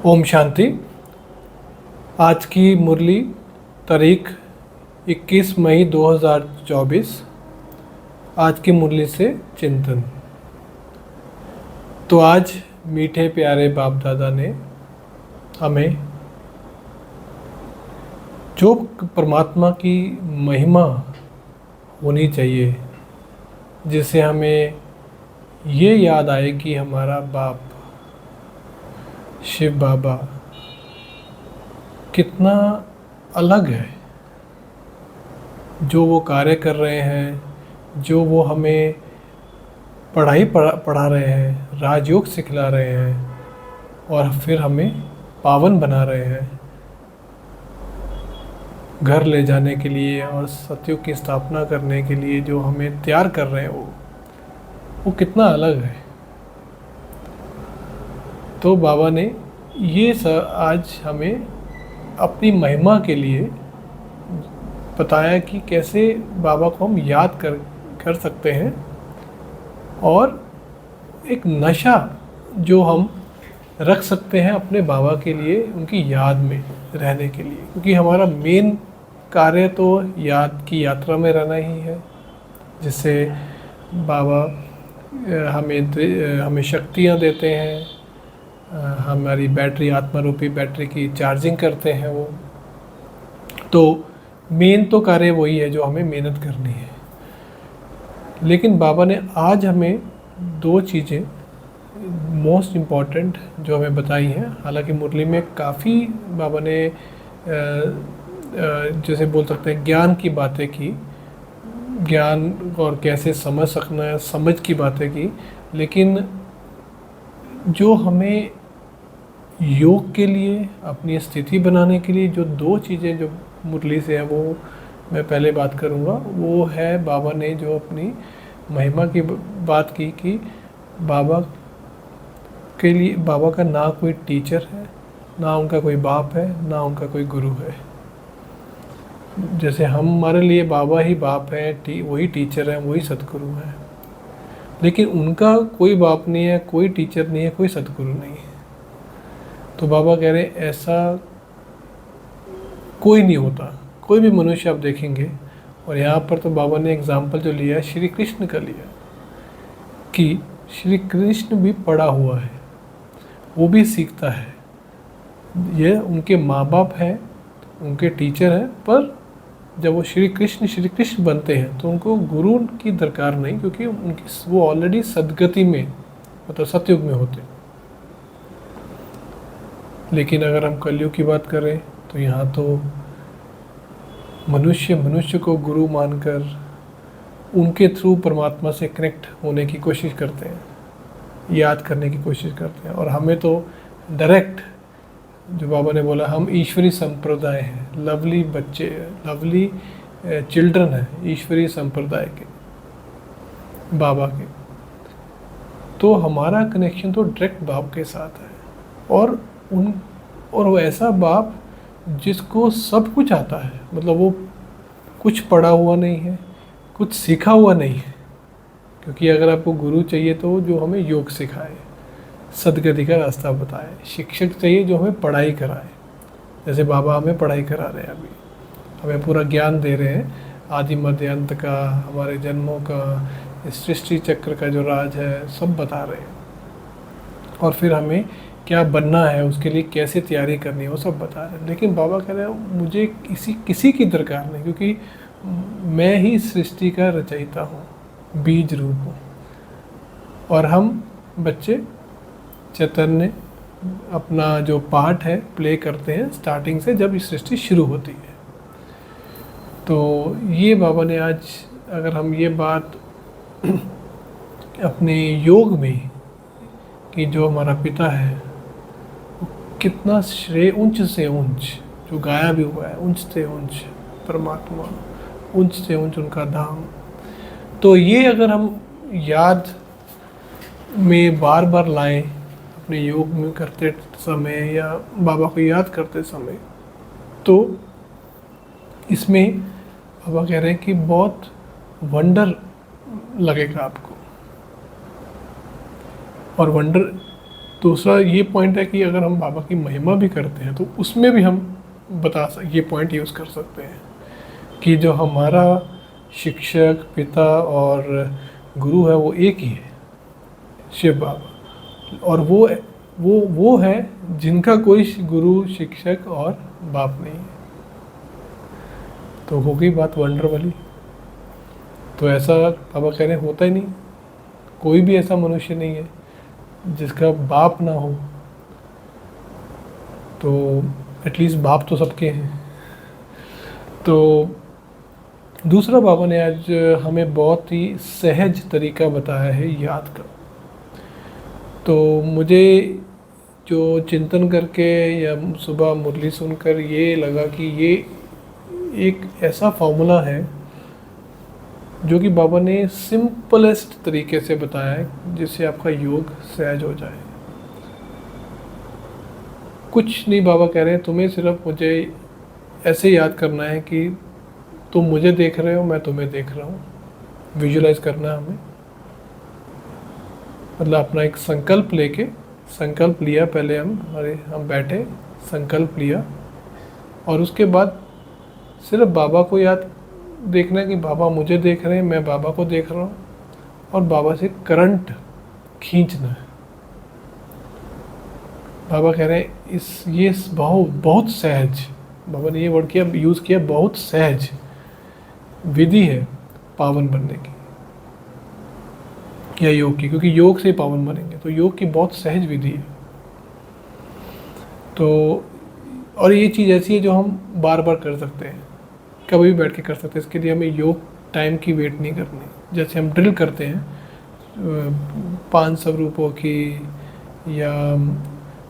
ओम शांति। आज की मुरली तारीख 21 मई 2024। आज की मुरली से चिंतन। तो आज मीठे प्यारे बाप दादा ने हमें जो परमात्मा की महिमा होनी चाहिए, जिससे हमें ये याद आए कि हमारा बाप शिव बाबा कितना अलग है, जो वो कार्य कर रहे हैं, जो वो हमें पढ़ा रहे हैं, राजयोग सिखला रहे हैं और फिर हमें पावन बना रहे हैं घर ले जाने के लिए और सत्युग की स्थापना करने के लिए जो हमें तैयार कर रहे हैं वो कितना अलग है। तो बाबा ने ये आज हमें अपनी महिमा के लिए बताया कि कैसे बाबा को हम याद कर सकते हैं और एक नशा जो हम रख सकते हैं अपने बाबा के लिए, उनकी याद में रहने के लिए, क्योंकि हमारा मेन कार्य तो याद की यात्रा में रहना ही है, जिससे बाबा हमें शक्तियाँ देते हैं, हमारी बैटरी, आत्मा रूपी बैटरी की चार्जिंग करते हैं वो। तो मेन तो कार्य वही है जो हमें मेहनत करनी है। लेकिन बाबा ने आज हमें दो चीज़ें मोस्ट इम्पॉर्टेंट जो हमें बताई हैं। हालांकि मुरली में काफ़ी बाबा ने जैसे बोल सकते हैं ज्ञान की बातें की, ज्ञान और कैसे समझ सकना है, समझ की बातें की, लेकिन जो हमें योग के लिए अपनी स्थिति बनाने के लिए जो दो चीज़ें जो मुरली से हैं वो मैं पहले बात करूँगा। वो है बाबा ने जो अपनी महिमा की बात की कि बाबा के लिए, बाबा का ना कोई टीचर है, ना उनका कोई बाप है, ना उनका कोई गुरु है। जैसे हमारे लिए बाबा ही बाप है, वही टीचर है, वही सतगुरु है, लेकिन उनका कोई बाप नहीं है, कोई टीचर नहीं है, कोई सतगुरु नहीं है। तो बाबा कह रहे ऐसा कोई नहीं होता, कोई भी मनुष्य आप देखेंगे। और यहाँ पर तो बाबा ने एग्जाम्पल जो लिया है श्री कृष्ण का लिया, कि श्री कृष्ण भी पढ़ा हुआ है, वो भी सीखता है। ये उनके माँ बाप हैं, उनके टीचर हैं, पर जब वो श्री कृष्ण बनते हैं तो उनको गुरु की दरकार नहीं, क्योंकि वो ऑलरेडी सदगति में, मतलब सतयुग में होते हैं। लेकिन अगर हम कलयुग की बात करें तो यहाँ तो मनुष्य को गुरु मानकर उनके थ्रू परमात्मा से कनेक्ट होने की कोशिश करते हैं, याद करने की कोशिश करते हैं। और हमें तो डायरेक्ट, जो बाबा ने बोला, हम ईश्वरी संप्रदाय हैं, लवली बच्चे, लवली चिल्ड्रन हैं ईश्वरी संप्रदाय के, बाबा के। तो हमारा कनेक्शन तो डायरेक्ट बाप के साथ है। और वो ऐसा बाप जिसको सब कुछ आता है, मतलब वो कुछ पढ़ा हुआ नहीं है, कुछ सीखा हुआ नहीं है। क्योंकि अगर आपको गुरु चाहिए तो जो हमें योग सिखाए, सदगति का रास्ता बताए, शिक्षक चाहिए जो हमें पढ़ाई कराए। जैसे बाबा हमें पढ़ाई करा रहे हैं, अभी हमें पूरा ज्ञान दे रहे हैं, आदि मध्य अंत का, हमारे जन्मों का, इस सृष्टि चक्र का जो राज है, सब बता रहे हैं। और फिर हमें क्या बनना है, उसके लिए कैसे तैयारी करनी है, वो सब बता रहे हैं। लेकिन बाबा कह रहे हैं मुझे किसी की दरकार नहीं, क्योंकि मैं ही सृष्टि का रचयिता हूँ, बीज रूप हूँ। और हम बच्चे चैतन्य अपना जो पार्ट है प्ले करते हैं स्टार्टिंग से, जब इस सृष्टि शुरू होती है। तो ये बाबा ने आज, अगर हम ये बात अपने योग में, कि जो हमारा पिता है कितना श्रेय ऊंच से ऊंच, जो गाया भी हुआ है, ऊंच से ऊंच परमात्मा, ऊंच से ऊंच उनका धाम। तो ये अगर हम याद में बार बार लाएं अपने योग में करते समय या बाबा को याद करते समय, तो इसमें बाबा कह रहे हैं कि बहुत वंडर लगेगा आपको। और वंडर दूसरा ये पॉइंट है कि अगर हम बाबा की महिमा भी करते हैं तो उसमें भी हम ये पॉइंट यूज़ कर सकते हैं कि जो हमारा शिक्षक, पिता और गुरु है वो एक ही है, शिव बाबा। और वो है जिनका कोई गुरु, शिक्षक और बाप नहीं है। तो हो गई बात वंडर वाली। तो ऐसा बाबा कह रहे हैं होता ही नहीं, कोई भी ऐसा मनुष्य नहीं है जिसका बाप ना हो। तो एटलीस्ट बाप तो सबके हैं। तो दूसरा बाबा ने आज हमें बहुत ही सहज तरीका बताया है याद का। तो मुझे जो चिंतन करके या सुबह मुरली सुनकर ये लगा कि ये एक ऐसा फॉर्मूला है जो कि बाबा ने सिंपलेस्ट तरीके से बताया है जिससे आपका योग सहज हो जाए। कुछ नहीं, बाबा कह रहे हैं तुम्हें सिर्फ मुझे ऐसे याद करना है कि तुम मुझे देख रहे हो, मैं तुम्हें देख रहा हूँ। विजुलाइज करना है हमें, मतलब अपना एक संकल्प लेके, संकल्प लिया पहले हम बैठे, संकल्प लिया और उसके बाद सिर्फ बाबा को याद देखना है कि बाबा मुझे देख रहे हैं, मैं बाबा को देख रहा हूँ, और बाबा से करंट खींचना है। बाबा कह रहे हैं ये बहुत सहज, बाबा ने ये वर्ड यूज़ किया, बहुत सहज विधि है पावन बनने की या योग की, क्योंकि योग से पावन बनेंगे। तो योग की बहुत सहज विधि है। तो और ये चीज़ ऐसी है जो हम बार बार कर सकते हैं, कभी भी बैठ के कर सकते हैं। इसके लिए हमें योग टाइम की वेट नहीं करनी। जैसे हम ड्रिल करते हैं 5 स्वरूपों की, या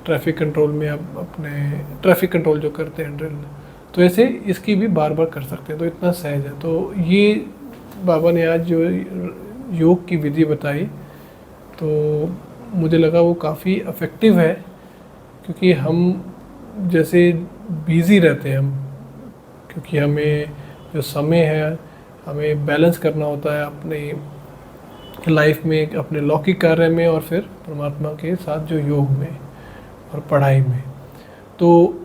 ट्रैफिक कंट्रोल में आप अपने ट्रैफिक कंट्रोल जो करते हैं ड्रिल, तो ऐसे इसकी भी बार बार कर सकते हैं। तो इतना सहज है। तो ये बाबा ने आज जो योग की विधि बताई, तो मुझे लगा वो काफ़ी इफ़ेक्टिव है, क्योंकि हम जैसे बिज़ी रहते हैं क्योंकि हमें जो समय है हमें बैलेंस करना होता है अपनी लाइफ में, अपने लौकिक कार्य में और फिर परमात्मा के साथ जो योग में और पढ़ाई में। तो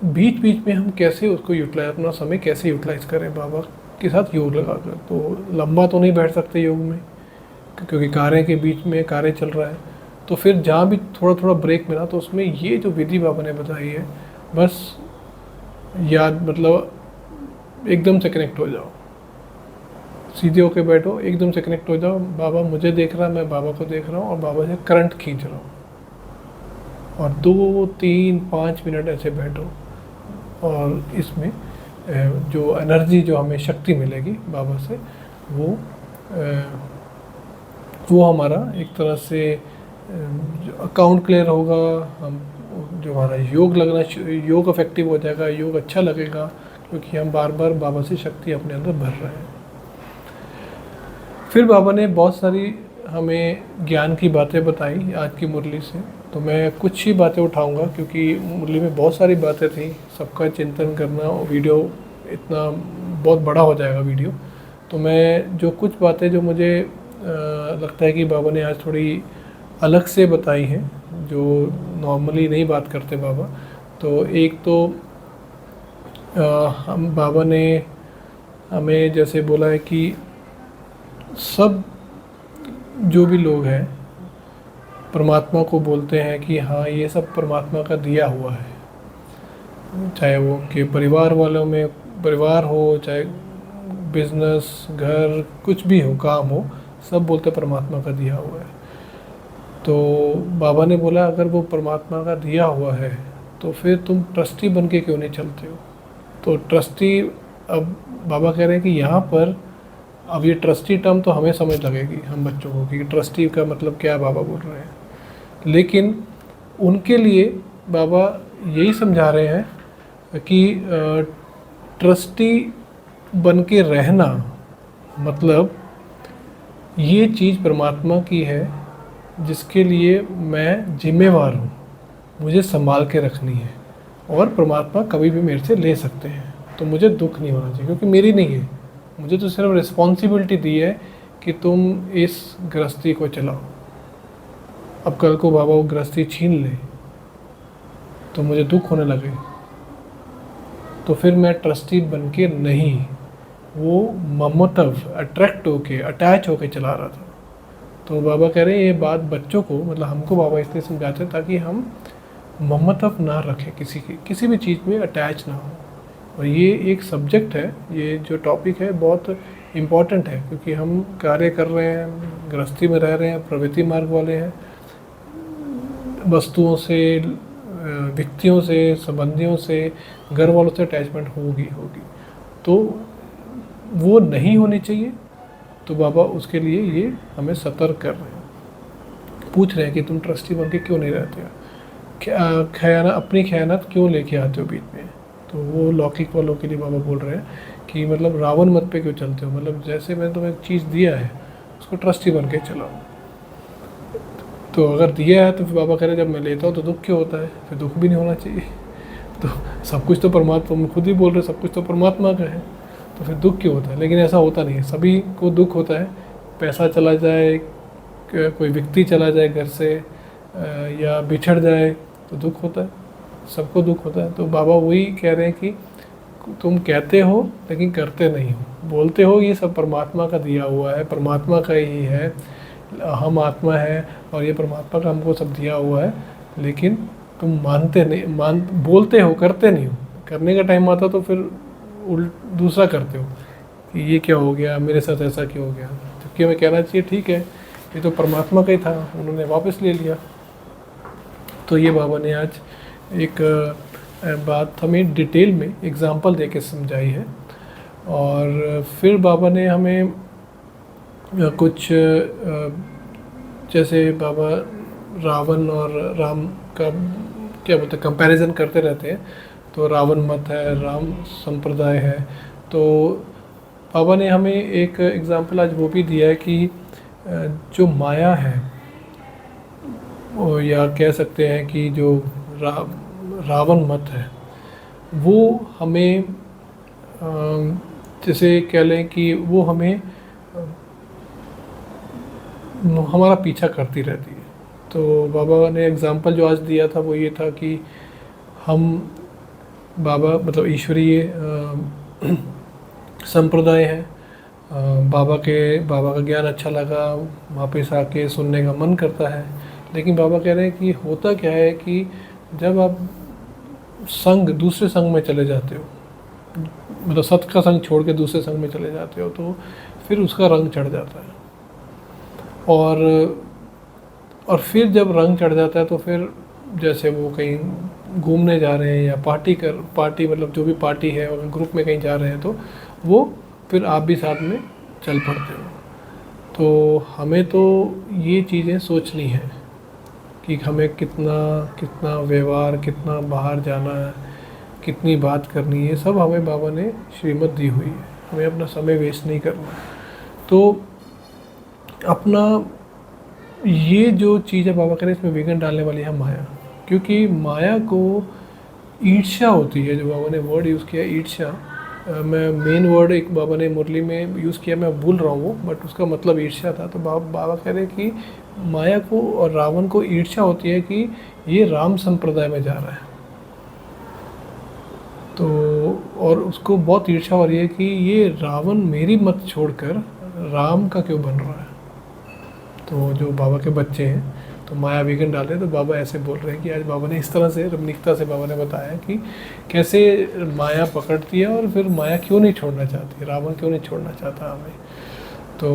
बीच बीच में हम कैसे उसको यूटिलाइज, अपना समय कैसे यूटिलाइज करें बाबा के साथ योग लगाकर। तो लंबा तो नहीं बैठ सकते योग में, क्योंकि कार्य के बीच में कार्य चल रहा है। तो फिर जहाँ भी थोड़ा थोड़ा ब्रेक मिला तो उसमें ये जो विधि बाबा ने बताई है, बस याद, मतलब एकदम से कनेक्ट हो जाओ, सीधे होके बैठो, एकदम से कनेक्ट हो जाओ। बाबा मुझे देख रहा है, मैं बाबा को देख रहा हूँ, और बाबा से करंट खींच रहा हूँ। और 2, 3, 5 मिनट ऐसे बैठो, और इसमें जो एनर्जी, जो हमें शक्ति मिलेगी बाबा से, वो हमारा एक तरह से अकाउंट क्लियर होगा। हम जो हमारा योग इफेक्टिव हो जाएगा, योग अच्छा लगेगा, क्योंकि हम बार बार बाबा से शक्ति अपने अंदर भर रहे हैं। फिर बाबा ने बहुत सारी हमें ज्ञान की बातें बताई आज की मुरली से। तो मैं कुछ ही बातें उठाऊंगा, क्योंकि मुरली में बहुत सारी बातें थी, सबका चिंतन करना, वीडियो इतना बहुत बड़ा हो जाएगा वीडियो। तो मैं जो कुछ बातें जो मुझे लगता है कि बाबा ने आज थोड़ी अलग से बताई हैं, जो नॉर्मली नहीं बात करते बाबा। तो एक तो हम बाबा ने हमें जैसे बोला है कि सब जो भी लोग हैं परमात्मा को बोलते हैं कि हाँ ये सब परमात्मा का दिया हुआ है, चाहे वो के परिवार वालों में परिवार हो, चाहे बिजनेस, घर, कुछ भी हो, काम हो, सब बोलते परमात्मा का दिया हुआ है। तो बाबा ने बोला अगर वो परमात्मा का दिया हुआ है तो फिर तुम ट्रस्टी बन के क्यों नहीं चलते हो। तो ट्रस्टी, अब बाबा कह रहे हैं कि यहाँ पर अब ये ट्रस्टी टर्म तो हमें समझ लगेगी हम बच्चों को कि ट्रस्टी का मतलब क्या बाबा बोल रहे हैं, लेकिन उनके लिए बाबा यही समझा रहे हैं कि ट्रस्टी बन के रहना मतलब ये चीज़ परमात्मा की है जिसके लिए मैं जिम्मेवार हूँ, मुझे संभाल के रखनी है, और परमात्मा कभी भी मेरे से ले सकते हैं। तो मुझे दुख नहीं होना चाहिए क्योंकि मेरी नहीं है, मुझे तो सिर्फ रिस्पॉन्सिबिलिटी दी है कि तुम इस गृहस्थी को चलाओ। अब कल को बाबा वो गृहस्थी छीन ले तो मुझे दुख होने लगे, तो फिर मैं ट्रस्टी बन के नहीं, वो ममत्व अट्रैक्ट होके अटैच होके चला रहा था। तो बाबा कह रहे हैं ये बात बच्चों को, मतलब हमको बाबा इसलिए समझाते हैं ताकि हम ममत्व ना रखें, किसी भी चीज़ में अटैच ना हो। और ये एक सब्जेक्ट है, ये जो टॉपिक है बहुत इम्पॉर्टेंट है, क्योंकि हम कार्य कर रहे हैं, गृहस्थी में रह रहे हैं, प्रवृत्ति मार्ग वाले हैं, वस्तुओं से, व्यक्तियों से, संबंधियों से, घर वालों से अटैचमेंट होगी, तो वो नहीं होनी चाहिए। तो बाबा उसके लिए ये हमें सतर्क कर रहे हैं, पूछ रहे हैं कि तुम ट्रस्टी बन के क्यों नहीं रहते हो, खयाना अपनी खयानत क्यों लेके आते हो बीच में। तो वो लौकिक वालों के लिए बाबा बोल रहे हैं कि मतलब रावण मत पे क्यों चलते हो, मतलब जैसे मैंने तुम्हें एक चीज़ दिया है उसको ट्रस्टी बन के चलाओ। तो अगर दिया है तो फिर बाबा कह रहे जब मैं लेता हूँ तो दुख क्यों होता है, फिर दुख भी नहीं होना चाहिए। तो सब कुछ तो परमात्मा, हम खुद ही बोल रहे सब कुछ तो परमात्मा का है, तो फिर दुख क्यों होता है। लेकिन ऐसा होता नहीं है, सभी को दुख होता है। पैसा चला जाए, कोई व्यक्ति चला जाए घर से, या बिछड़ जाए तो दुख होता है, सबको दुख होता है। तो बाबा वही कह रहे हैं कि तुम कहते हो लेकिन करते नहीं हो, बोलते हो ये सब परमात्मा का दिया हुआ है, परमात्मा का ही है, हम आत्मा है और ये परमात्मा का हमको सब दिया हुआ है, लेकिन तुम मानते नहीं, बोलते हो करते नहीं हो। करने का टाइम आता तो फिर दूसरा करते हो कि ये क्या हो गया, मेरे साथ ऐसा क्यों हो गया, जबकि हमें कहना चाहिए ठीक है ये तो परमात्मा का ही था, उन्होंने वापस ले लिया। तो ये बाबा ने आज एक बात हमें डिटेल में एग्जांपल दे के समझाई है। और फिर बाबा ने हमें कुछ जैसे बाबा रावण और राम का क्या बोलते हैं कंपैरिजन करते रहते हैं, तो रावण मत है, राम संप्रदाय है। तो बाबा ने हमें एक एग्जांपल आज वो भी दिया है कि जो माया है, या कह सकते हैं कि जो रावण मत है, वो हमें जैसे कह लें कि वो हमें हमारा पीछा करती रहती है। तो बाबा ने एग्जांपल जो आज दिया था वो ये था कि हम बाबा मतलब ईश्वरीय संप्रदाय है, बाबा का ज्ञान अच्छा लगा, वापस आके सुनने का मन करता है। लेकिन बाबा कह रहे हैं कि होता क्या है कि जब आप दूसरे संघ में चले जाते हो, मतलब सत का संग छोड़ के दूसरे संग में चले जाते हो, तो फिर उसका रंग चढ़ जाता है। और फिर जब रंग चढ़ जाता है तो फिर जैसे वो कहीं घूमने जा रहे हैं या पार्टी मतलब जो भी पार्टी है, अगर ग्रुप में कहीं जा रहे हैं तो वो फिर आप भी साथ में चल पड़ते हो। तो हमें तो ये चीज़ें सोचनी है कि हमें कितना व्यवहार, कितना बाहर जाना है, कितनी बात करनी है, सब हमें बाबा ने श्रीमत दी हुई है। हमें अपना समय वेस्ट नहीं करना। तो अपना ये जो चीज़ है बाबा कह रहे हैं इसमें विघ्न डालने वाली है माया, क्योंकि माया को ईर्ष्या होती है। जो बाबा ने वर्ड यूज़ किया ईर्ष्या, मैं मेन वर्ड एक बाबा ने मुरली में यूज़ किया, मैं भूल रहा हूँ वो, बट उसका मतलब ईर्ष्या था। तो बाबा कह रहे हैं कि माया को और रावण को ईर्ष्या होती है कि ये राम संप्रदाय में जा रहा है, तो और उसको बहुत ईर्ष्या हो रही है कि ये रावण मेरी मत छोड़कर राम का क्यों बन रहा है। तो जो बाबा के बच्चे हैं तो माया विघ्न डाले, तो बाबा ऐसे बोल रहे हैं कि आज बाबा ने इस तरह से रमणीकता से बाबा ने बताया कि कैसे माया पकड़ती है और फिर माया क्यों नहीं छोड़ना चाहती, रावण क्यों नहीं छोड़ना चाहता हमें। तो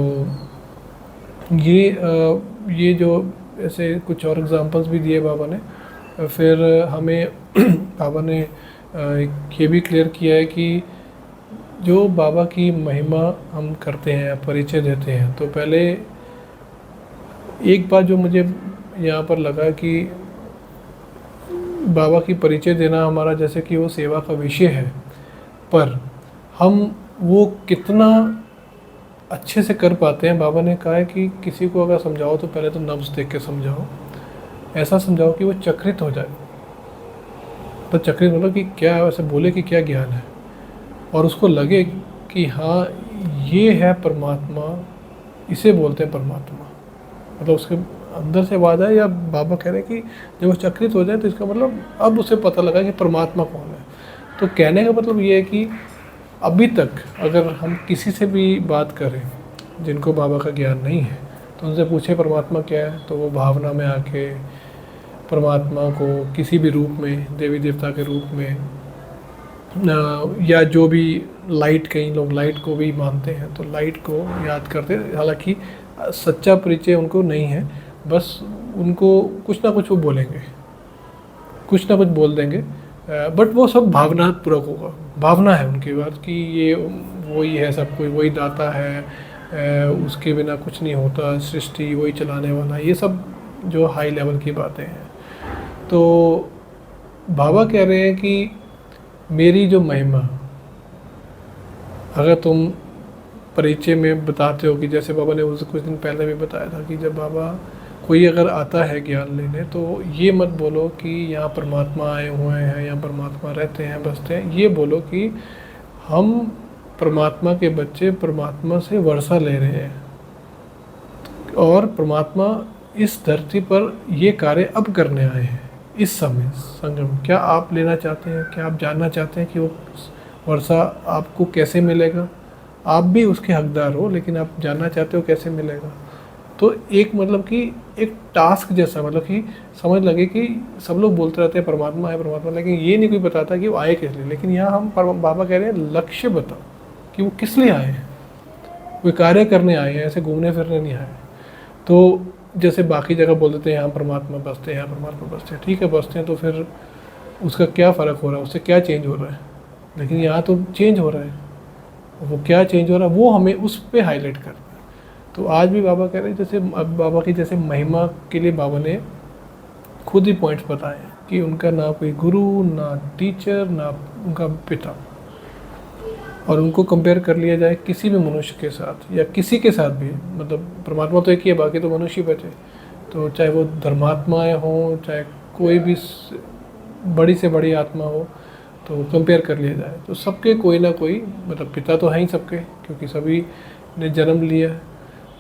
ये जो ऐसे कुछ और एग्जांपल्स भी दिए बाबा ने। फिर हमें बाबा ने ये भी क्लियर किया है कि जो बाबा की महिमा हम करते हैं, परिचय देते हैं, तो पहले एक बात जो मुझे यहाँ पर लगा कि बाबा की परिचय देना हमारा जैसे कि वो सेवा का विषय है, पर हम वो कितना अच्छे से कर पाते हैं। बाबा ने कहा है कि किसी को अगर समझाओ तो पहले तो नब्ज़ देख के समझाओ, ऐसा समझाओ कि वो चक्रित हो जाए। तो चक्रित मतलब कि क्या वैसे बोले कि क्या ज्ञान है, और उसको लगे कि हाँ ये है परमात्मा, इसे बोलते हैं परमात्मा, मतलब उसके अंदर से आवाज़ है, या बाबा कह रहे हैं कि जब वो चक्रित हो जाए तो इसका मतलब अब उसे पता लगा कि परमात्मा कौन है। तो कहने का मतलब ये है कि अभी तक अगर हम किसी से भी बात करें जिनको बाबा का ज्ञान नहीं है, तो उनसे पूछे परमात्मा क्या है, तो वो भावना में आके परमात्मा को किसी भी रूप में, देवी देवता के रूप में, या जो भी लाइट, कई लोग लाइट को भी मानते हैं तो लाइट को याद करते हैं। हालांकि सच्चा परिचय उनको नहीं है, बस उनको कुछ ना कुछ वो बोलेंगे, कुछ ना कुछ बोल देंगे, बट वो सब भावना पूर्वक होगा। भावना है उनके पास कि ये वही है, सब कोई वही दाता है, उसके बिना कुछ नहीं होता, सृष्टि वही चलाने वाला, ये सब जो हाई लेवल की बातें हैं। तो बाबा कह रहे हैं कि मेरी जो महिमा, अगर तुम परिचय में बताते हो कि जैसे बाबा ने उस कुछ दिन पहले भी बताया था कि जब बाबा कोई अगर आता है ज्ञान लेने, तो ये मत बोलो कि यहाँ परमात्मा आए हुए हैं, यहाँ परमात्मा रहते हैं, बसते हैं। ये बोलो कि हम परमात्मा के बच्चे परमात्मा से वर्षा ले रहे हैं, और परमात्मा इस धरती पर ये कार्य अब करने आए हैं, इस समय संगम। क्या आप लेना चाहते हैं? क्या आप जानना चाहते हैं कि वो वर्षा आपको कैसे मिलेगा? आप भी उसके हकदार हो, लेकिन आप जानना चाहते हो कैसे मिलेगा। तो एक मतलब कि एक टास्क जैसा, मतलब कि समझ लगे कि सब लोग बोलते रहते हैं परमात्मा है परमात्मा, लेकिन ये नहीं कोई बताता कि वो आए किस लिए। लेकिन यहाँ हम बाबा कह रहे हैं लक्ष्य बताओ कि वो किस लिए आए हैं। कोई कार्य करने आए हैं, ऐसे घूमने फिरने नहीं आए। तो जैसे बाकी जगह बोल देते हैं यहाँ परमात्मा बसते हैं, यहाँ परमात्मा बसते हैं, ठीक है बसते हैं, तो फिर उसका क्या फ़र्क हो रहा है, उससे क्या चेंज हो रहा है? लेकिन यहाँ तो चेंज हो रहा है, वो क्या चेंज हो रहा है वो हमें उस पर हाईलाइट करना है। तो आज भी बाबा कह रहे हैं, जैसे अब बाबा की जैसे महिमा के लिए बाबा ने खुद ही पॉइंट्स बताए कि उनका ना कोई गुरु, ना टीचर, ना उनका पिता, और उनको कंपेयर कर लिया जाए किसी भी मनुष्य के साथ या किसी के साथ भी, मतलब परमात्मा तो एक ही है, बाकी तो मनुष्य बचे। तो चाहे वो धर्मात्माएँ हों, चाहे कोई भी बड़ी से बड़ी आत्मा हो, तो कंपेयर कर लिया जाए तो सबके कोई ना कोई, मतलब पिता तो है ही सबके, क्योंकि सभी ने जन्म लिया है,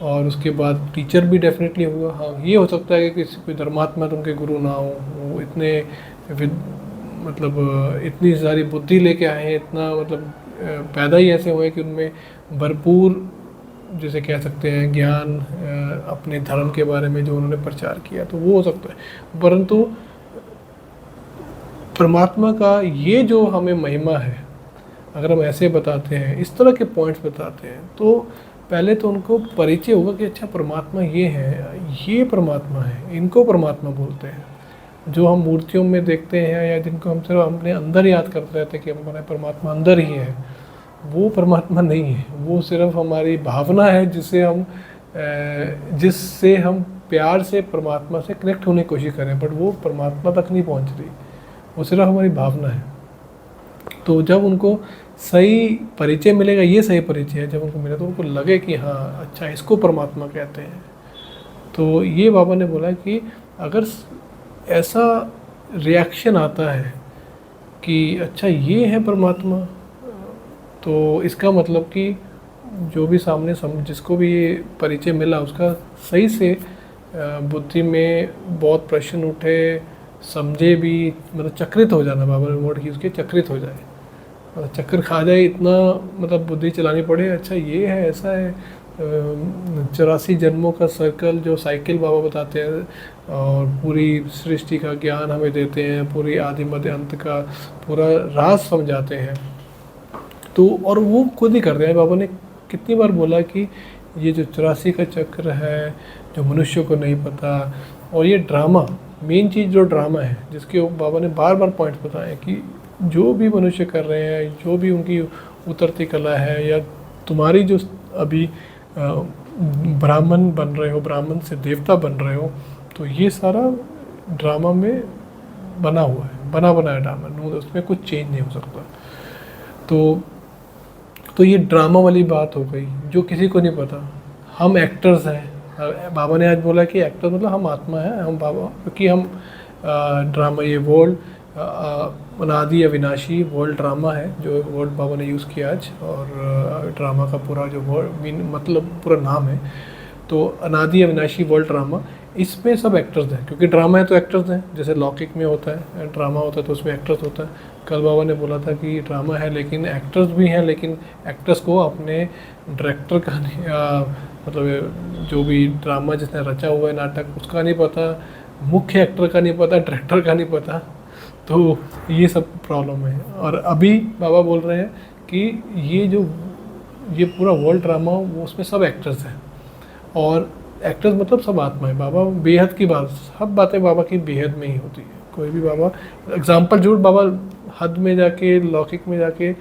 और उसके बाद टीचर भी डेफिनेटली होगा। हाँ, ये हो सकता है कि किसी कोई धर्मात्मा तो उनके गुरु ना हो, वो इतने मतलब इतनी सारी बुद्धि लेके आए हैं, इतना मतलब पैदा ही ऐसे हुए कि उनमें भरपूर, जैसे कह सकते हैं, ज्ञान अपने धर्म के बारे में जो उन्होंने प्रचार किया, तो वो हो सकता है। परंतु परमात्मा का ये जो हमें महिमा है, अगर हम ऐसे बताते हैं, इस तरह के पॉइंट्स बताते हैं, तो पहले तो उनको परिचय होगा कि अच्छा परमात्मा ये है, ये परमात्मा है, इनको परमात्मा बोलते हैं। जो हम मूर्तियों में देखते हैं या जिनको हम सिर्फ अपने अंदर याद करते रहते हैं कि हमारा परमात्मा अंदर ही है, वो परमात्मा नहीं है। वो सिर्फ हमारी भावना है जिससे हम प्यार से परमात्मा से कनेक्ट होने की कोशिश करें, बट वो परमात्मा तक नहीं पहुंच रही, वो सिर्फ हमारी भावना है। तो जब उनको सही परिचय मिलेगा, ये सही परिचय है, जब उनको मिले तो उनको लगे कि हाँ अच्छा इसको परमात्मा कहते हैं। तो ये बाबा ने बोला कि अगर ऐसा रिएक्शन आता है कि अच्छा ये है परमात्मा, तो इसका मतलब कि जो भी सामने जिसको भी ये परिचय मिला, उसका सही से बुद्धि में बहुत प्रश्न उठे, समझे भी, मतलब चक्रित हो जाना, बाबा ने वर्ड की उसके चक्रित हो जाए, चक्कर खा जाए, इतना मतलब बुद्धि चलानी पड़े, अच्छा ये है, ऐसा है, 84 जन्मों का सर्कल जो साइकिल बाबा बताते हैं, और पूरी सृष्टि का ज्ञान हमें देते हैं, पूरी आदि मध्य अंत का पूरा राज समझाते हैं। तो और वो खुद ही करते हैं। बाबा ने कितनी बार बोला कि ये जो 84 का चक्र है, जो मनुष्य को नहीं पता, और ये ड्रामा, मेन चीज़ जो ड्रामा है, जिसके बाबा ने बार बार पॉइंट्स बताए कि जो भी मनुष्य कर रहे हैं, जो भी उनकी उतरती कला है, या तुम्हारी जो अभी ब्राह्मण बन रहे हो, ब्राह्मण से देवता बन रहे हो, तो ये सारा ड्रामा में बना हुआ है, बना बनाया ड्रामा, उसमें कुछ चेंज नहीं हो सकता। तो ये ड्रामा वाली बात हो गई जो किसी को नहीं पता। हम एक्टर्स हैं। बाबा ने आज बोला कि एक्टर मतलब हम आत्मा है, हम बाबा, क्योंकि हम ड्रामा, ये वर्ल्ड अनादि अविनाशी वर्ल्ड ड्रामा है, जो वर्ड बाबा ने यूज़ किया आज, और ड्रामा का पूरा जो वर्ड मतलब पूरा नाम है, तो अनादि अविनाशी वर्ल्ड ड्रामा, इसमें सब एक्टर्स हैं, क्योंकि ड्रामा है तो एक्टर्स हैं। जैसे लौकिक में होता है, ड्रामा होता है तो उसमें एक्टर्स होता है। कल बाबा ने बोला था कि ड्रामा है लेकिन एक्टर्स भी हैं, लेकिन एक्टर्स को अपने डायरेक्टर का नहीं, मतलब जो भी ड्रामा जिसने रचा हुआ है नाटक उसका नहीं पता, मुख्य एक्टर का नहीं पता, डायरेक्टर का नहीं पता। तो ये सब प्रॉब्लम है। और अभी बाबा बोल रहे हैं कि ये पूरा वर्ल्ड ड्रामा वो उसमें सब एक्टर्स हैं, और एक्टर्स मतलब सब आत्माएं। बाबा बेहद की बात, सब बातें बाबा की बेहद में ही होती है। कोई भी बाबा एग्जाम्पल जरूर बाबा हद में जाके, लौकिक में जाके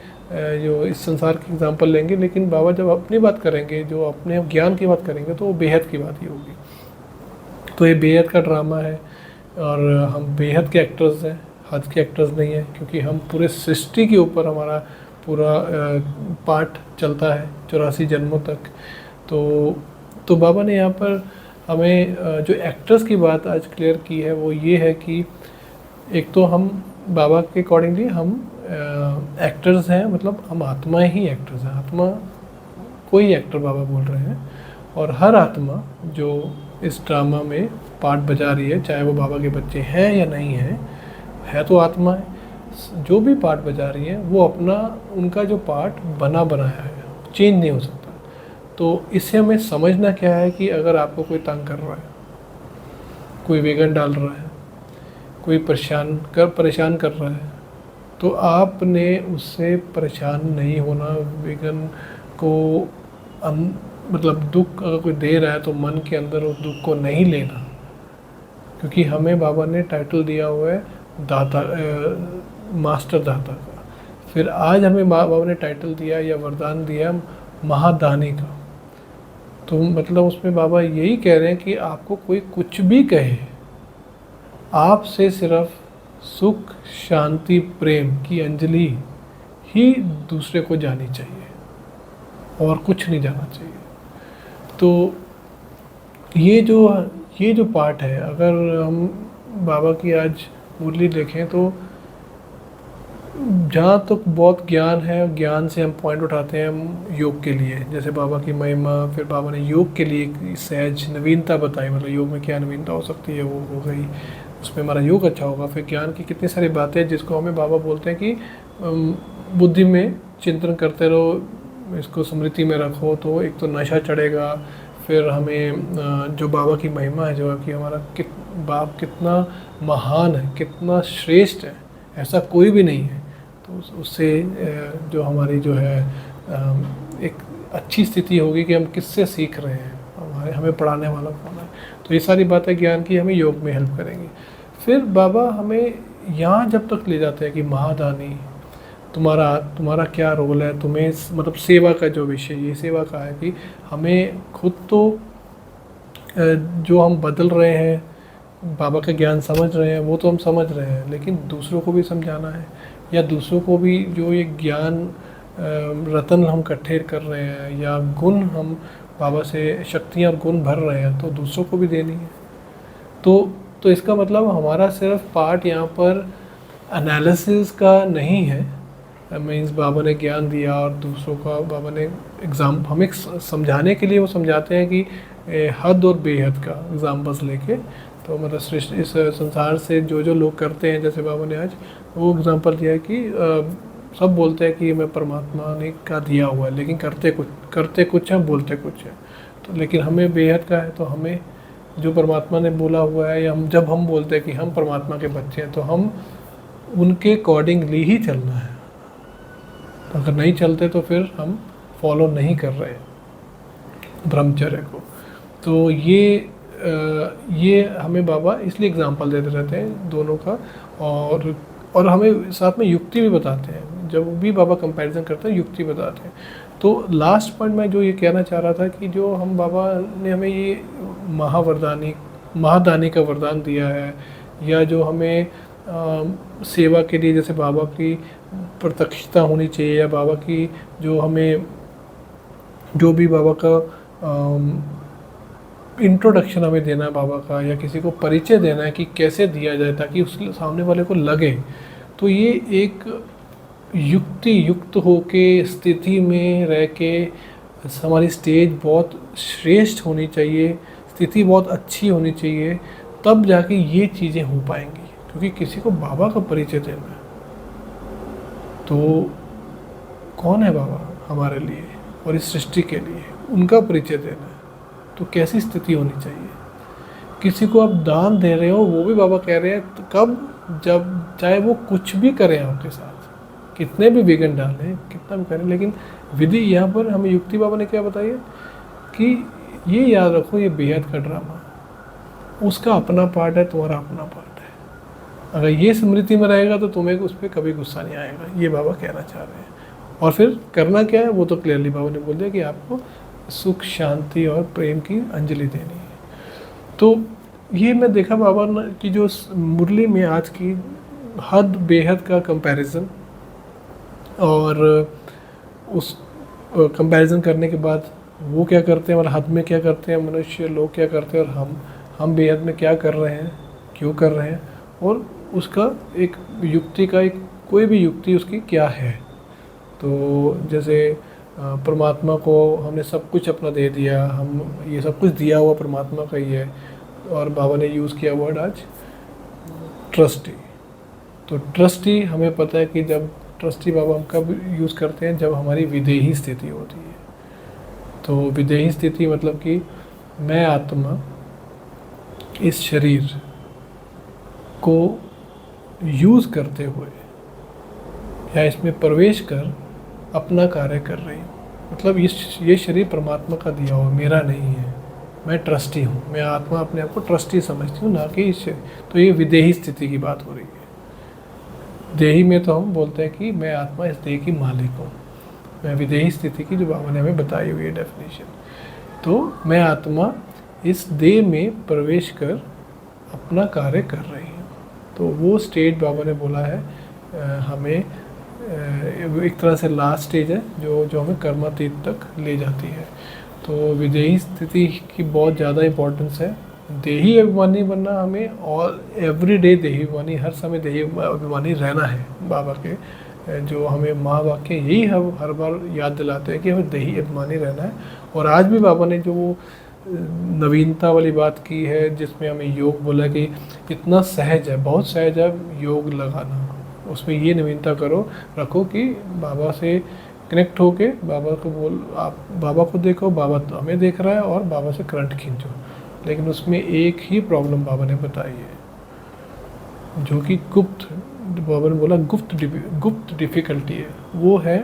जो इस संसार की एग्जाम्पल लेंगे, लेकिन बाबा जब अपनी बात करेंगे, जो अपने ज्ञान की बात करेंगे, तो वो बेहद की बात ही होगी। तो ये बेहद का ड्रामा है और हम बेहद के एक्टर्स हैं, हद के एक्टर्स नहीं हैं, क्योंकि हम पूरे सृष्टि के ऊपर हमारा पूरा पाठ चलता है 84 जन्मों तक। तो बाबा ने यहाँ पर हमें जो एक्टर्स की बात आज क्लियर की है वो ये है कि एक तो हम बाबा के अकॉर्डिंगली हम एक्टर्स हैं, मतलब हम आत्माएं ही एक्टर्स हैं। आत्मा कोई एक्टर बाबा बोल रहे हैं, और हर आत्मा जो इस ड्रामा में पार्ट बजा रही है, चाहे वो बाबा के बच्चे हैं या नहीं हैं, है तो आत्मा है। जो भी पार्ट बजा रही है वो अपना, उनका जो पार्ट बना बनाया है, चेंज नहीं हो सकता। तो इससे हमें समझना क्या है कि अगर आपको कोई तंग कर रहा है, कोई विघन डाल रहा है, कोई परेशान कर रहा है, तो आपने उससे परेशान नहीं होना। विघन को मतलब दुख अगर कोई दे रहा है तो मन के अंदर उस दुख को नहीं लेना, क्योंकि हमें बाबा ने टाइटल दिया हुआ है दाता, मास्टर दाता का। फिर आज हमें बाबा ने टाइटल दिया या वरदान दिया महादानी का। तो मतलब उसमें बाबा यही कह रहे हैं कि आपको कोई कुछ भी कहे, आपसे सिर्फ सुख, शांति, प्रेम की अंजलि ही दूसरे को जानी चाहिए, और कुछ नहीं जाना चाहिए। तो ये जो पार्ट है, अगर हम बाबा की आज मुरली देखें तो जहाँ तक तो बहुत ज्ञान है, ज्ञान से हम पॉइंट उठाते हैं हम योग के लिए, जैसे बाबा की महिमा। फिर बाबा ने योग के लिए एक सहज नवीनता बताई, मतलब योग में क्या नवीनता हो सकती है वो हो गई, उसमें हमारा योग अच्छा होगा। फिर ज्ञान की कितनी सारी बातें जिसको हमें बाबा बोलते हैं कि बुद्धि में चिंतन करते रहो, इसको स्मृति में रखो, तो एक तो नशा चढ़ेगा। फिर हमें जो बाबा की महिमा है, जो कि हमारा बाप कितना महान है, कितना श्रेष्ठ है, ऐसा कोई भी नहीं है, तो उससे जो हमारी जो है एक अच्छी स्थिति होगी कि हम किससे सीख रहे हैं, हमें पढ़ाने वाला कौन है। तो ये सारी बातें ज्ञान की हमें योग में हेल्प करेंगी। फिर बाबा हमें यहाँ जब तक ले जाते हैं कि महादानी तुम्हारा क्या रोल है, तुम्हें मतलब सेवा का जो विषय, ये सेवा का है कि हमें खुद तो जो हम बदल रहे हैं, बाबा का ज्ञान समझ रहे हैं, वो तो हम समझ रहे हैं, लेकिन दूसरों को भी समझाना है, या दूसरों को भी जो ये ज्ञान रतन हम इकट्ठे कर रहे हैं, या गुण हम बाबा से शक्तियाँ और गुण भर रहे हैं, तो दूसरों को भी देनी है। तो इसका मतलब हमारा सिर्फ पार्ट यहाँ पर एनालिसिस का नहीं है, मीन्स बाबा ने ज्ञान दिया और दूसरों का बाबा ने हमें समझाने के लिए वो समझाते हैं कि हद और बेहद का एग्जाम्पल्स लेके। तो मतलब सृष्टि, इस संसार से जो लोग करते हैं, जैसे बाबा ने आज वो एग्जांपल दिया है कि सब बोलते हैं कि मैं परमात्मा ने का दिया हुआ है, लेकिन करते कुछ हैं, बोलते कुछ हैं। तो लेकिन हमें बेहद का है, तो हमें जो परमात्मा ने बोला हुआ है, या जब हम बोलते हैं कि हम परमात्मा के बच्चे हैं, तो हम उनके अकॉर्डिंगली ही चलना है। तो अगर नहीं चलते तो फिर हम फॉलो नहीं कर रहे ब्रह्मचर्य को। तो ये हमें बाबा इसलिए एग्जांपल देते रहते हैं दोनों का, और हमें साथ में युक्ति भी बताते हैं। जब भी बाबा कंपैरिजन करते हैं युक्ति बताते हैं। तो लास्ट पॉइंट मैं जो ये कहना चाह रहा था कि जो हम बाबा ने हमें ये महादानी का वरदान दिया है, या जो हमें सेवा के लिए जैसे बाबा की प्रत्यक्षता होनी चाहिए, या बाबा की जो हमें जो भी बाबा का इंट्रोडक्शन हमें देना है बाबा का, या किसी को परिचय देना है कि कैसे दिया जाए ताकि उसके सामने वाले को लगे, तो ये एक युक्त होके स्थिति में रह के हमारी स्टेज बहुत श्रेष्ठ होनी चाहिए, स्थिति बहुत अच्छी होनी चाहिए, तब जाके ये चीज़ें हो पाएंगी। क्योंकि किसी को बाबा का परिचय देना है तो कौन है बाबा हमारे लिए और इस सृष्टि के लिए, उनका परिचय देना है तो कैसी स्थिति होनी चाहिए। किसी को आप दान दे रहे हो, वो भी बाबा कह रहे हैं तो कब, जब चाहे वो कुछ भी करें आपके साथ, कितने भी विघ्न डालें, कितना भी करें, लेकिन विधि यहाँ पर हमें युक्ति बाबा ने क्या बताई है कि ये याद रखो, ये बेहद का ड्रामा, उसका अपना पार्ट है, तुम्हारा अपना पार्ट है। अगर ये स्मृति में रहेगा तो तुम्हें उस पर कभी गुस्सा नहीं आएगा, ये बाबा कहना चाह रहे हैं। और फिर करना क्या है वो तो क्लियरली बाबा ने बोल दिया कि आपको सुख, शांति और प्रेम की अंजलि देनी है। तो ये मैं देखा बाबा की जो मुरली में आज की हद बेहद का कंपैरिजन, और उस कंपैरिजन करने के बाद वो क्या करते हैं और हद में क्या करते हैं, मनुष्य लोग क्या करते हैं, और हम बेहद में क्या कर रहे हैं, क्यों कर रहे हैं, और उसका एक युक्ति का, एक कोई भी युक्ति उसकी क्या है। तो जैसे परमात्मा को हमने सब कुछ अपना दे दिया, हम ये सब कुछ दिया हुआ परमात्मा का ही है, और बाबा ने यूज़ किया वर्ड आज ट्रस्टी। तो ट्रस्टी हमें पता है कि जब ट्रस्टी बाबा हम कब यूज़ करते हैं, जब हमारी विदेही स्थिति होती है। तो विदेही स्थिति मतलब कि मैं आत्मा इस शरीर को यूज़ करते हुए या इसमें प्रवेश कर अपना कार्य कर रही हूँ। मतलब ये शरीर परमात्मा का दिया हुआ, मेरा नहीं है, मैं ट्रस्टी हूँ, मैं आत्मा अपने आप को ट्रस्टी समझती हूँ, ना कि इस शरीर। तो ये विदेही स्थिति की बात हो रही है। देही में तो हम बोलते हैं कि मैं आत्मा इस देह की मालिक हूँ। मैं विदेही स्थिति की जो बाबा ने हमें बताई हुई है डेफिनेशन, तो मैं आत्मा इस देह में प्रवेश कर अपना कार्य कर रही हूँ। तो वो स्टेज बाबा ने बोला है हमें एक तरह से लास्ट स्टेज है जो हमें कर्मातीत तक ले जाती है। तो विदेही स्थिति की बहुत ज़्यादा इम्पोर्टेंस है। देही अभिमानी बनना हमें, और एवरीडे देही अभिमानी, हर समय देही अभिमानी रहना है। बाबा के जो हमें माँ बाप के यही हर बार याद दिलाते हैं कि हमें देही अभिमानी रहना है। और आज भी बाबा ने जो वो नवीनता वाली बात की है, जिसमें हमें योग बोला कि इतना सहज है, बहुत सहज है योग लगाना, उसमें ये नवीनता रखो कि बाबा से कनेक्ट होके बाबा को आप बाबा को देखो, बाबा तो हमें देख रहा है, और बाबा से करंट खींचो। लेकिन उसमें एक ही प्रॉब्लम बाबा ने बताई है, जो कि गुप्त, बाबा ने बोला गुप्त डिफ़िकल्टी है।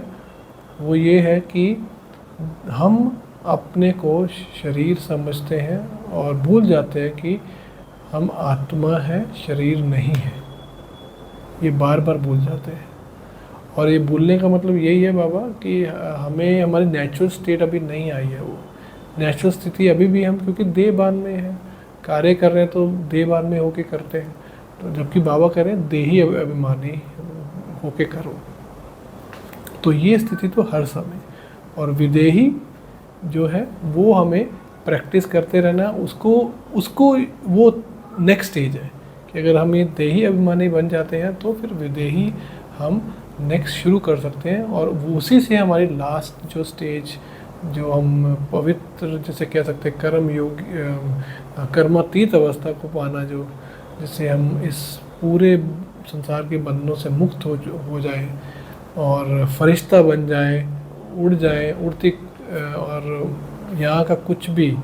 वो ये है कि हम अपने को शरीर समझते हैं और भूल जाते हैं कि हम आत्मा है, शरीर नहीं है। ये बार बार भूल जाते हैं। और ये भूलने का मतलब यही है बाबा कि हमें हमारी नेचुरल स्टेट अभी नहीं आई है। वो नेचुरल स्थिति अभी भी हम, क्योंकि देहभान में है, कार्य कर रहे हैं तो देहभान में होके करते हैं। तो जबकि बाबा कह रहे हैं देही अभिमानी होके करो। तो ये स्थिति तो हर समय, और विदेही जो है वो हमें प्रैक्टिस करते रहना। उसको वो नेक्स्ट स्टेज है कि अगर हम ये देही अभिमानी बन जाते हैं तो फिर विदेही हम नेक्स्ट शुरू कर सकते हैं। और उसी से हमारी लास्ट जो स्टेज, जो हम पवित्र जैसे कह सकते हैं कर्म योग, कर्मातीत अवस्था को पाना, जो जिससे हम इस पूरे संसार के बंधनों से मुक्त हो जाए और फरिश्ता बन जाए, उड़ जाए, उड़ती, और यहाँ का कुछ भी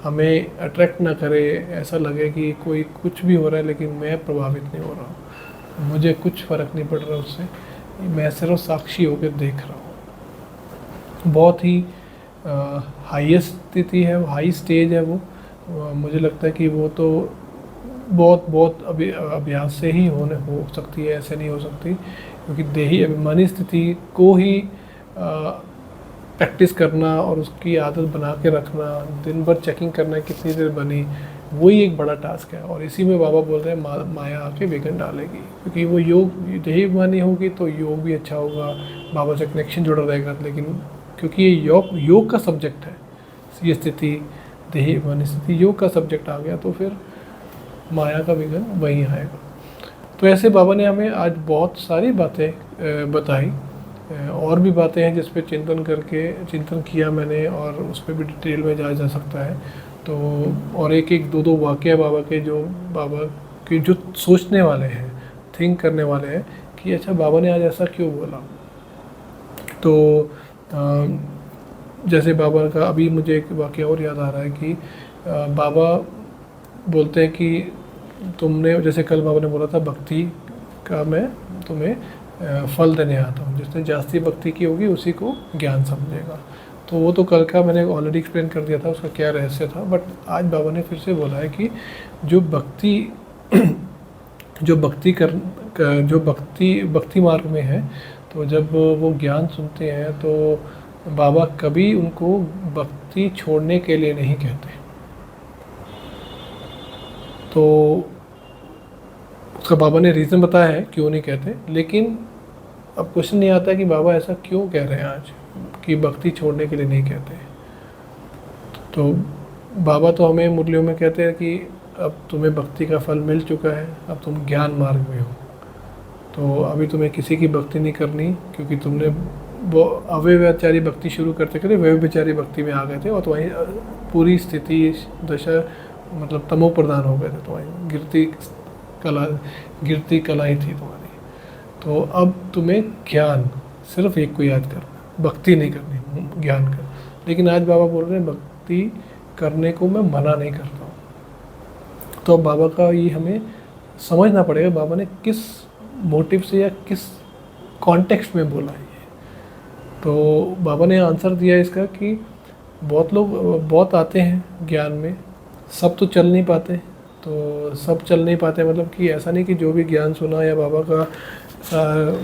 हमें अट्रैक्ट ना करे, ऐसा लगे कि कोई कुछ भी हो रहा है लेकिन मैं प्रभावित नहीं हो रहा हूँ, मुझे कुछ फ़र्क नहीं पड़ रहा उससे, मैं सिर्फ साक्षी होकर देख रहा हूँ। बहुत ही हाईएस्ट स्थिति है, हाई स्टेज है वो। मुझे लगता है कि वो तो बहुत अभ्यास से ही हो सकती है, ऐसे नहीं हो सकती, क्योंकि देही अभिमानी स्थिति को ही प्रैक्टिस करना और उसकी आदत बना के रखना, दिन भर चेकिंग करना कितनी देर बनी, वही एक बड़ा टास्क है। और इसी में बाबा बोल रहे हैं माया आके विघ्न डालेगी, क्योंकि वो योग देही अभिमानी होगी तो योग भी अच्छा होगा, बाबा से कनेक्शन जुड़ा रहेगा। लेकिन क्योंकि ये योग का सब्जेक्ट है, ये स्थिति देही अभिमानी स्थिति योग का सब्जेक्ट आ गया, तो फिर माया का विघ्न वहीं आएगा। तो ऐसे बाबा ने हमें आज बहुत सारी बातें बताई, और भी बातें हैं जिस पे चिंतन किया मैंने, और उस पर भी डिटेल में जाया जा सकता है। तो और एक एक दो दो वाक़या बाबा के जो सोचने वाले हैं, थिंक करने वाले हैं कि अच्छा बाबा ने आज ऐसा क्यों बोला। तो जैसे बाबा का अभी मुझे एक वाक़या और याद आ रहा है कि बाबा बोलते हैं कि तुमने, जैसे कल बाबा ने बोला था भक्ति का मैं तुम्हें फल देने आता हूँ, जिसने जास्ती भक्ति की होगी उसी को ज्ञान समझेगा। तो वो तो कल का मैंने ऑलरेडी एक्सप्लेन कर दिया था उसका क्या रहस्य था, बट आज बाबा ने फिर से बोला है कि जो भक्ति मार्ग में है, तो जब वो ज्ञान सुनते हैं तो बाबा कभी उनको भक्ति छोड़ने के लिए नहीं कहते। तो उसका बाबा ने रीज़न बताया है क्यों नहीं कहते, लेकिन अब क्वेश्चन नहीं आता है कि बाबा ऐसा क्यों कह रहे हैं आज कि भक्ति छोड़ने के लिए नहीं कहते। तो बाबा तो हमें मुरलियों में कहते हैं कि अब तुम्हें भक्ति का फल मिल चुका है, अब तुम ज्ञान मार्ग में हो, तो अभी तुम्हें किसी की भक्ति नहीं करनी, क्योंकि तुमने वो अव्यभिचारी भक्ति शुरू करते करते व्यभिचारी भक्ति में आ गए थे और तुम्हारी पूरी स्थिति दशा मतलब तमो प्रधान हो गए थे, तुम्हारी गिरती कला ही थी तुम्हारी। तो अब तुम्हें ज्ञान सिर्फ एक को याद करना, भक्ति नहीं करनी, ज्ञान कर। लेकिन आज बाबा बोल रहे हैं भक्ति करने को मैं मना नहीं करता हूँ। तो अब बाबा का ये हमें समझना पड़ेगा बाबा ने किस मोटिव से या किस कॉन्टेक्स्ट में बोला है। तो बाबा ने आंसर दिया इसका कि बहुत लोग बहुत आते हैं ज्ञान में, सब तो चल नहीं पाते। तो सब चल नहीं पाते मतलब कि ऐसा नहीं कि जो भी ज्ञान सुना या बाबा का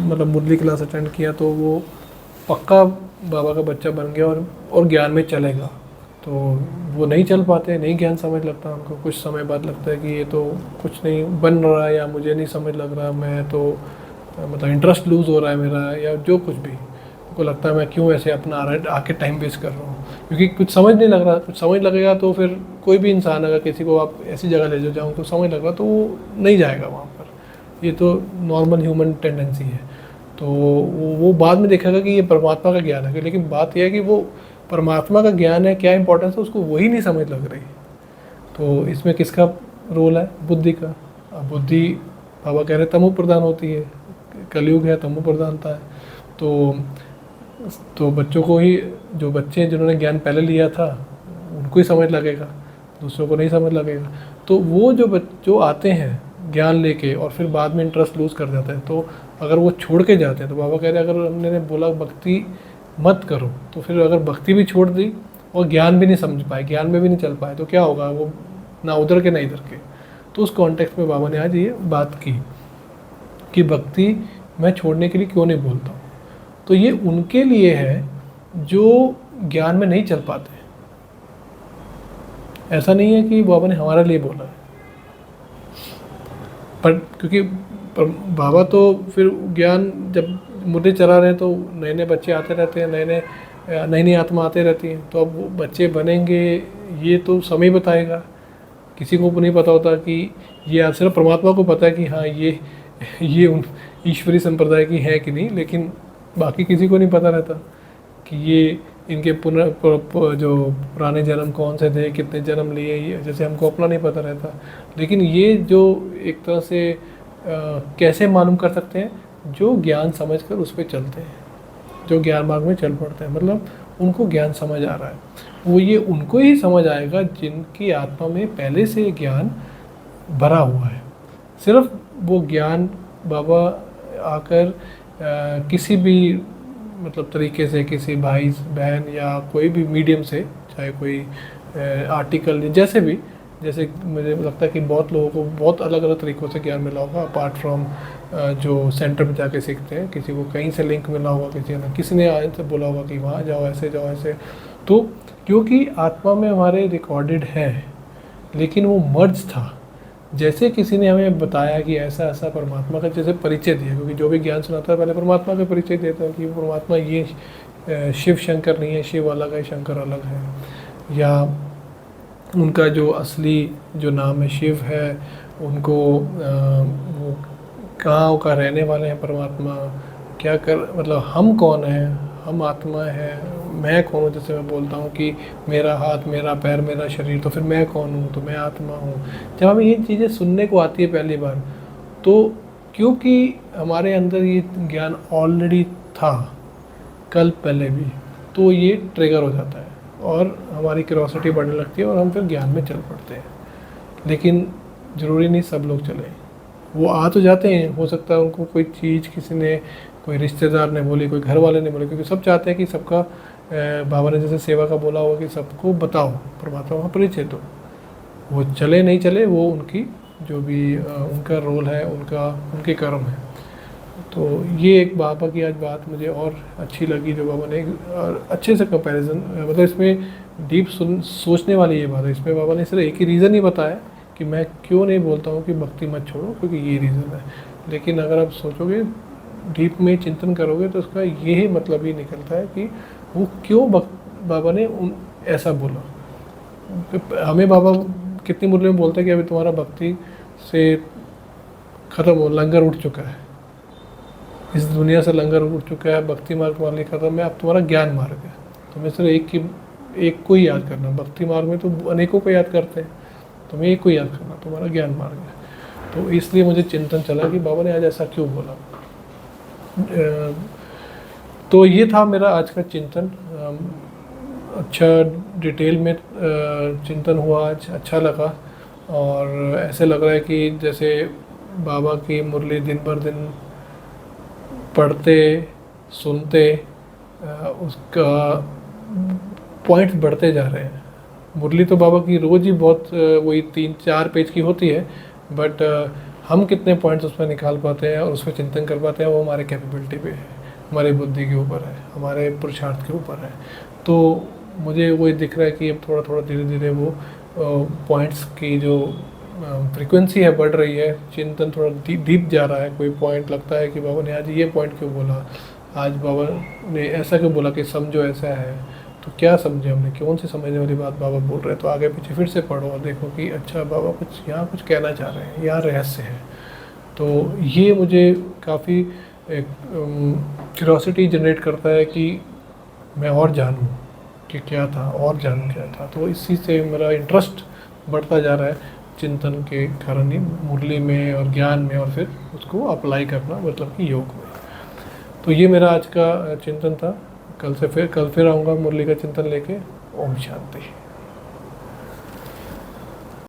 मतलब मुरली क्लास अटेंड किया तो वो पक्का बाबा का बच्चा बन गया और ज्ञान में चलेगा। तो वो नहीं चल पाते, नहीं ज्ञान समझ लगता उनको, कुछ समय बाद लगता है कि ये तो कुछ नहीं बन रहा है या मुझे नहीं समझ लग रहा, मैं तो मतलब इंटरेस्ट लूज़ हो रहा है मेरा, या जो कुछ भी उनको लगता है मैं क्यों ऐसे अपना आके टाइम वेस्ट कर रहा हूँ, क्योंकि कुछ समझ नहीं लग रहा। कुछ समझ लगेगा तो फिर कोई भी इंसान अगर किसी को आप ऐसी जगह ले जाओ तो समझ लग रहा तो वो नहीं जाएगा वहाँ पर। ये तो नॉर्मल ह्यूमन टेंडेंसी है। तो वो बाद में देखेगा कि ये परमात्मा का ज्ञान है, लेकिन बात यह है कि वो परमात्मा का ज्ञान है, क्या इंपॉर्टेंस है उसको वही नहीं समझ लग रही। तो इसमें किसका रोल है? बुद्धि का। अब बुद्धि बाबा कह रहे तमो प्रधान होती है, कलयुग है, तमो प्रधानता है। तो बच्चों को ही, जो बच्चे जिन्होंने ज्ञान पहले लिया था उनको ही समझ लगेगा, दूसरों को नहीं समझ लगेगा। तो वो जो आते हैं ज्ञान लेके और फिर बाद में इंटरेस्ट लूज़ कर जाते हैं, तो अगर वो छोड़ के जाते हैं तो बाबा कह रहे हैं अगर हमने बोला भक्ति मत करो, तो फिर अगर भक्ति भी छोड़ दी और ज्ञान भी नहीं समझ पाए, ज्ञान में भी नहीं चल पाए, तो क्या होगा? वो ना उधर के ना इधर के। तो उस कॉन्टेक्स्ट में बाबा ने आज ये बात की कि भक्ति मैं छोड़ने के लिए क्यों नहीं बोलता हूँ। तो ये उनके लिए है जो ज्ञान में नहीं चल पाते। ऐसा नहीं है कि बाबा ने हमारे लिए बोला है, पर क्योंकि बाबा तो फिर ज्ञान जब मुद्दे चला रहे हैं तो नए नए बच्चे आते रहते हैं, नई नई आत्मा आते रहती हैं। तो अब वो बच्चे बनेंगे ये तो समय बताएगा। किसी को नहीं पता होता कि ये, सिर्फ परमात्मा को पता है कि हाँ ये उन ईश्वरी संप्रदाय की है कि नहीं, लेकिन बाकी किसी को नहीं पता रहता कि ये इनके जो पुराने जन्म कौन से थे, कितने जन्म लिए, ये जैसे हमको अपना नहीं पता रहता। लेकिन ये जो एक तरह से कैसे मालूम कर सकते हैं? जो ज्ञान समझकर उस पर चलते हैं, जो ज्ञान मार्ग में चल पड़ते हैं, मतलब उनको ज्ञान समझ आ रहा है। वो ये उनको ही समझ आएगा जिनकी आत्मा में पहले से ज्ञान भरा हुआ है। सिर्फ वो ज्ञान बाबा आकर किसी भी मतलब तरीके से, किसी भाई बहन या कोई भी मीडियम से, चाहे कोई आर्टिकल जैसे मुझे लगता है कि बहुत लोगों को बहुत अलग अलग तरीक़ों से ज्ञान मिला होगा, अपार्ट फ्रॉम जो सेंटर में जाके सीखते हैं। किसी को कहीं से लिंक मिला होगा, किसी ने आए से बोला होगा कि वहाँ जाओ, ऐसे जाओ, ऐसे। तो क्योंकि आत्मा में हमारे रिकॉर्डेड है, लेकिन वो मर्ज था। जैसे किसी ने हमें बताया कि ऐसा ऐसा परमात्मा का जैसे परिचय दिया, क्योंकि जो भी ज्ञान सुनाता है पहले परमात्मा का परिचय देता है कि परमात्मा ये शिव शंकर नहीं है, शिव अलग है, शंकर अलग है, या उनका जो असली जो नाम है शिव है, उनको वो कहाँ का रहने वाले हैं परमात्मा, क्या कर मतलब हम कौन हैं, हम आत्मा है, मैं कौन हूँ। जैसे मैं बोलता हूँ कि मेरा हाथ, मेरा पैर, मेरा शरीर, तो फिर मैं कौन हूँ, तो मैं आत्मा हूँ। जब हमें ये चीज़ें सुनने को आती है पहली बार, तो क्योंकि हमारे अंदर ये ज्ञान ऑलरेडी था कल पहले भी, तो ये ट्रिगर हो जाता है और हमारी क्यूरोसिटी बढ़ने लगती है और हम फिर ज्ञान में चल पड़ते हैं। लेकिन ज़रूरी नहीं सब लोग चले, वो आ तो जाते हैं, हो सकता है उनको कोई चीज़ किसी ने, कोई रिश्तेदार ने बोली, कोई घर वाले ने बोली, क्योंकि सब चाहते हैं कि सबका बाबा ने जैसे सेवा का बोला होगा कि सबको बताओ परमात्मा का परिचय दो। वो चले नहीं चले, वो उनकी जो भी उनका रोल है, उनके कर्म है। तो ये एक बाबा की आज बात मुझे और अच्छी लगी, जो बाबा ने और अच्छे से कंपैरिजन, मतलब इसमें डीप सोचने वाली ये बात है। इसमें बाबा ने सिर्फ एक ही रीज़न ही बताया कि मैं क्यों नहीं बोलता हूँ कि भक्ति मत छोड़ो, क्योंकि ये रीज़न है। लेकिन अगर आप सोचोगे, डीप में चिंतन करोगे, तो उसका यही मतलब ही निकलता है कि वो क्यों बाबा ने ऐसा बोला। हमें बाबा कितनी मुरली में बोलते हैं कि अभी तुम्हारा भक्ति से ख़त्म हो, लंगर उठ चुका है, इस दुनिया से लंगर उठ चुका है, भक्ति मार्ग तुम्हारे लिए खत्म है, अब तुम्हारा ज्ञान मार्ग है। तुम्हें सिर्फ एक को ही याद करना। भक्ति मार्ग में तो अनेकों को याद करते हैं, तुम्हें एक को याद करना, तुम्हारा ज्ञान मार्ग है। तो इसलिए मुझे चिंतन चला कि बाबा ने आज ऐसा क्यों बोला। तो ये था मेरा आज का चिंतन। अच्छा डिटेल में चिंतन हुआ आज, अच्छा लगा। और ऐसे लग रहा है कि जैसे बाबा की मुरली दिन भर दिन पढ़ते सुनते उसका पॉइंट्स बढ़ते जा रहे हैं। मुरली तो बाबा की रोज़ ही बहुत वही 3-4 पेज की होती है, बट हम कितने पॉइंट्स उसमें निकाल पाते हैं और उसमें चिंतन कर पाते हैं, वो हमारे कैपेबिलिटी पे है, हमारी बुद्धि के ऊपर है, हमारे पुरुषार्थ के ऊपर है। तो मुझे वही दिख रहा है कि अब थोड़ा थोड़ा धीरे धीरे वो पॉइंट्स की जो फ्रीक्वेंसी है बढ़ रही है, चिंतन थोड़ा डीप जा रहा है। कोई पॉइंट लगता है कि बाबा ने आज ये पॉइंट क्यों बोला, आज बाबा ने ऐसा क्यों बोला कि समझो ऐसा है, तो क्या समझे हमने, कौन सी समझने वाली बात बाबा बोल रहे हैं। तो आगे पीछे फिर से पढ़ो और देखो कि अच्छा बाबा कुछ यहाँ कुछ कहना चाह रहे हैं, यहाँ रहस्य है। तो ये मुझे काफ़ी क्यूरोसिटी जनरेट करता है कि मैं और जानूँ कि क्या था, और जानूँ क्या था। तो इसी से मेरा इंटरेस्ट बढ़ता जा रहा है चिंतन के कारण ही, मुरली में और ज्ञान में, और फिर उसको अप्लाई करना, मतलब कि योग में। तो ये मेरा आज का चिंतन था। कल फिर आऊँगा मुरली का चिंतन लेके। ओम शांति।